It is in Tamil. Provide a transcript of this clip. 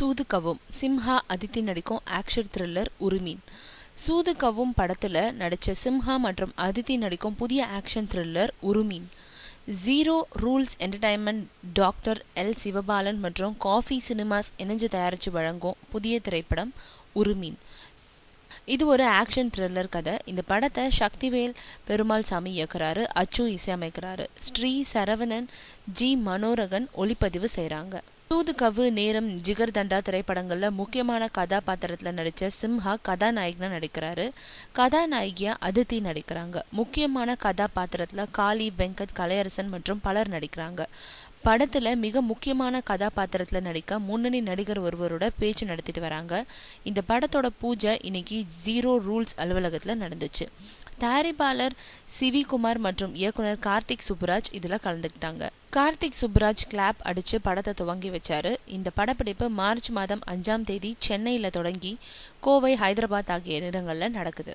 சூதுகவும் சிம்ஹா அதித்தி நடிக்கும் ஆக்ஷன் த்ரில்லர் உருமீன். சூதுகவும் படத்துல நடிச்ச சிம்ஹா மற்றும் அதித்தி நடிக்கும் புதிய action thriller Urumeen. Zero rules entertainment doctor L Sivabalan மற்றும் காஃபி சினிமாஸ் இணைஞ்சு தயாரித்து வழங்கும் புதிய திரைப்படம் உருமீன். இது ஒரு ஆக்ஷன் த்ரில்லர் கதை. இந்த படத்தை சக்திவேல் பெருமாள் சாமி இயக்குறாரு, அச்சு இசையமைக்கிறாரு, ஸ்ரீ சரவணன், ஜி மனோரகன் ஒளிப்பதிவு செய்கிறாங்க. சூதுகவு, நேரம், ஜிகர் தண்டா திரைப்படங்கள்ல முக்கியமான கதாபாத்திரத்துல நடிச்ச சிம்ஹா கதாநாயகனா நடிக்கிறாரு. கதாநாயகியா அதித்தி நடிக்கிறாங்க. முக்கியமான கதாபாத்திரத்துல காளி, வெங்கட், கலையரசன் மற்றும் பலர் நடிக்கிறாங்க. படத்துல மிக முக்கியமான கதாபாத்திரத்துல நடிக்க முன்னணி நடிகர் ஒருவரோட பேச்சு நடத்திட்டு வராங்க. இந்த படத்தோட பூஜை இன்னைக்கு ஜீரோ ரூல்ஸ் அலுவலகத்துல நடந்துச்சு. தயாரிப்பாளர் சிவி குமார் மற்றும் இயக்குனர் கார்த்திக் சுப்புராஜ் இதுல கலந்துக்கிட்டாங்க. கார்த்திக் சுப்புராஜ் கிளாப் அடிச்சு படத்தை துவங்கி வச்சாரு. இந்த படப்பிடிப்பு மார்ச் மாதம் 5ஆம் தேதி சென்னையில தொடங்கி கோவை, ஹைதராபாத் ஆகிய இடங்கள்ல நடக்குது.